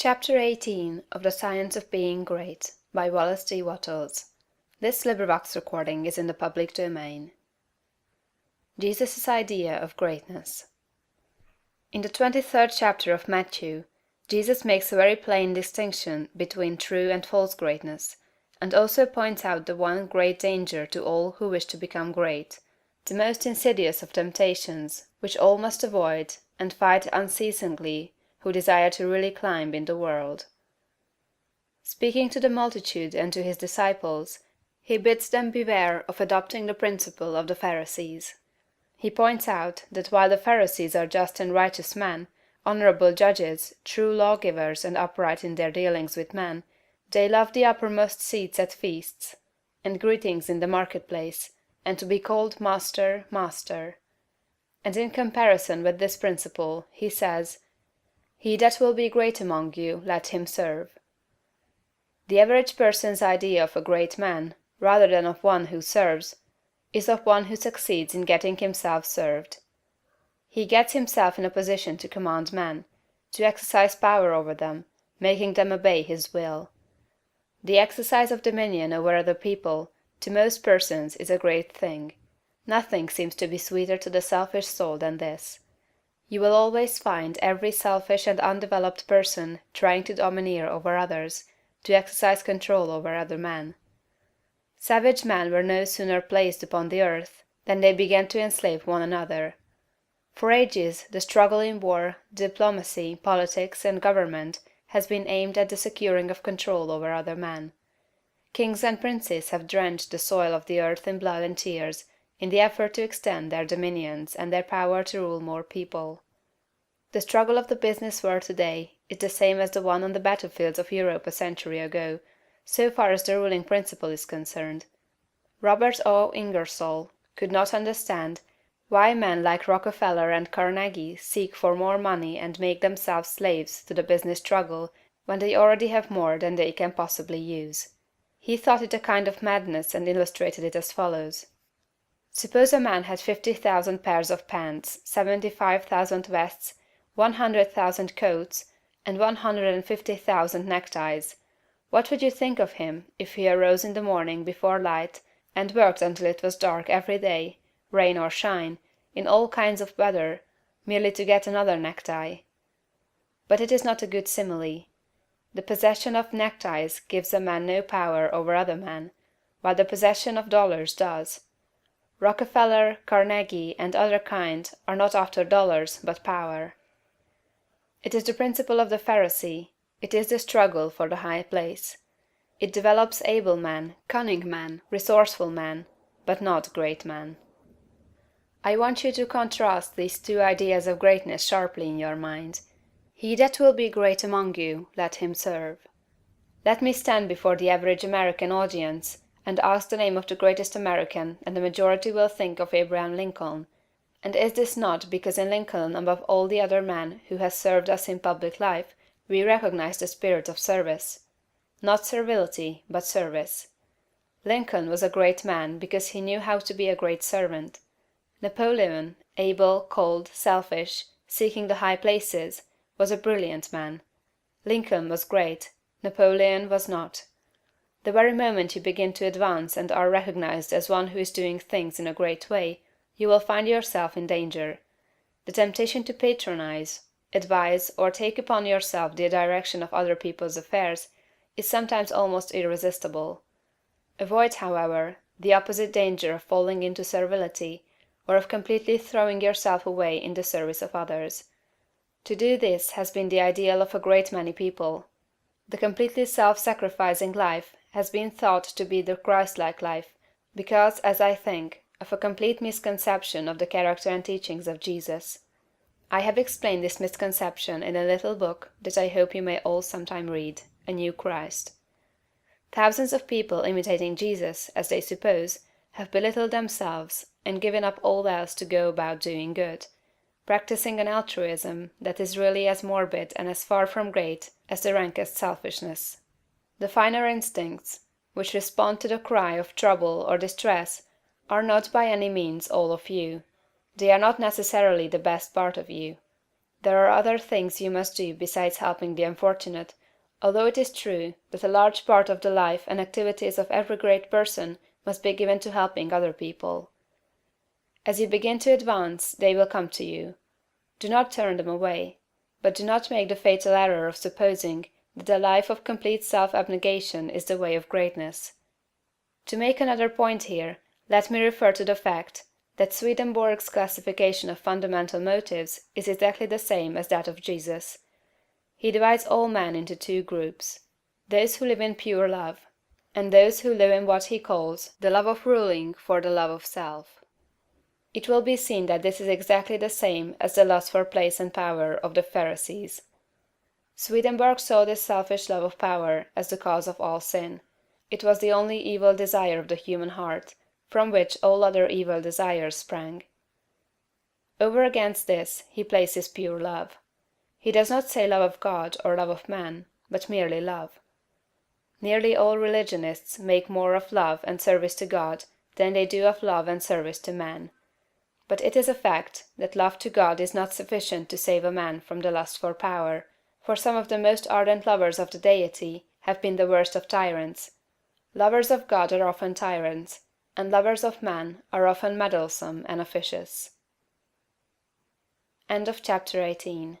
Chapter 18 of The Science of Being Great by Wallace D. Wattles. This recording is in the public domain. Jesus' Idea of Greatness. In the 23rd chapter of Matthew, Jesus makes a very plain distinction between true and false greatness, and also points out the one great danger to all who wish to become great, the most insidious of temptations, which all must avoid and fight unceasingly who desire to really climb in the world. Speaking to the multitude and to his disciples, he bids them beware of adopting the principle of the Pharisees. He points out that while the Pharisees are just and righteous men, honorable judges, true lawgivers, and upright in their dealings with men, they love the uppermost seats at feasts, and greetings in the marketplace, and to be called Master, Master. And in comparison with this principle, he says, "He that will be great among you, let him serve." The average person's idea of a great man, rather than of one who serves, is of one who succeeds in getting himself served. He gets himself in a position to command men, to exercise power over them, making them obey his will. The exercise of dominion over other people, to most persons, is a great thing. Nothing seems to be sweeter to the selfish soul than this. You will always find every selfish and undeveloped person trying to domineer over others, to exercise control over other men. Savage men were no sooner placed upon the earth than they began to enslave one another. For ages the struggle in war, diplomacy, politics, and government has been aimed at the securing of control over other men. Kings and princes have drenched the soil of the earth in blood and tears in the effort to extend their dominions and their power to rule more people. The struggle of the business world today is the same as the one on the battlefields of Europe a century ago, so far as the ruling principle is concerned. Robert O. Ingersoll could not understand why men like Rockefeller and Carnegie seek for more money and make themselves slaves to the business struggle when they already have more than they can possibly use. He thought it a kind of madness and illustrated it as follows. Suppose a man had 50,000 pairs of pants, 75,000 vests, 100,000 coats, and 150,000 neckties. What would you think of him if he arose in the morning before light and worked until it was dark every day, rain or shine, in all kinds of weather, merely to get another necktie? But it is not a good simile. The possession of neckties gives a man no power over other men, while the possession of dollars does. Rockefeller, Carnegie, and other kind are not after dollars but power. It is the principle of the Pharisee. It is the struggle for the high place. It develops able men, cunning men, resourceful men, but not great men. I want you to contrast these two ideas of greatness sharply in your mind. He that will be great among you, let him serve. Let me stand before the average American audience and ask the name of the greatest American, and the majority will think of Abraham Lincoln. And is this not because in Lincoln, above all the other men who has served us in public life, we recognize the spirit of service? Not servility, but service. Lincoln was a great man because he knew how to be a great servant. Napoleon, able, cold, selfish, seeking the high places, was a brilliant man. Lincoln was great, Napoleon was not. The very moment you begin to advance and are recognized as one who is doing things in a great way, you will find yourself in danger. The temptation to patronize, advise, or take upon yourself the direction of other people's affairs is sometimes almost irresistible. Avoid, however, the opposite danger of falling into servility, or of completely throwing yourself away in the service of others. To do this has been the ideal of a great many people. The completely self-sacrificing life has been thought to be the Christ-like life, because, as I think, of a complete misconception of the character and teachings of Jesus. I have explained this misconception in a little book that I hope you may all sometime read, A New Christ. Thousands of people imitating Jesus, as they suppose, have belittled themselves and given up all else to go about doing good, practicing an altruism that is really as morbid and as far from great as the rankest selfishness. The finer instincts, which respond to the cry of trouble or distress, are not by any means all of you. They are not necessarily the best part of you. There are other things you must do besides helping the unfortunate, although it is true that a large part of the life and activities of every great person must be given to helping other people. As you begin to advance, they will come to you. Do not turn them away, but do not make the fatal error of supposing that a life of complete self-abnegation is the way of greatness. To make another point here, let me refer to the fact that Swedenborg's classification of fundamental motives is exactly the same as that of Jesus. He divides all men into two groups: those who live in pure love, and those who live in what he calls the love of ruling for the love of self. It will be seen that this is exactly the same as the lust for place and power of the Pharisees. Swedenborg saw this selfish love of power as the cause of all sin. It was the only evil desire of the human heart, from which all other evil desires sprang. Over against this he places pure love. He does not say love of God or love of man, but merely love. Nearly all religionists make more of love and service to God than they do of love and service to man. But it is a fact that love to God is not sufficient to save a man from the lust for power, for some of the most ardent lovers of the Deity have been the worst of tyrants. Lovers of God are often tyrants, and lovers of man are often meddlesome and officious. Chapter 18.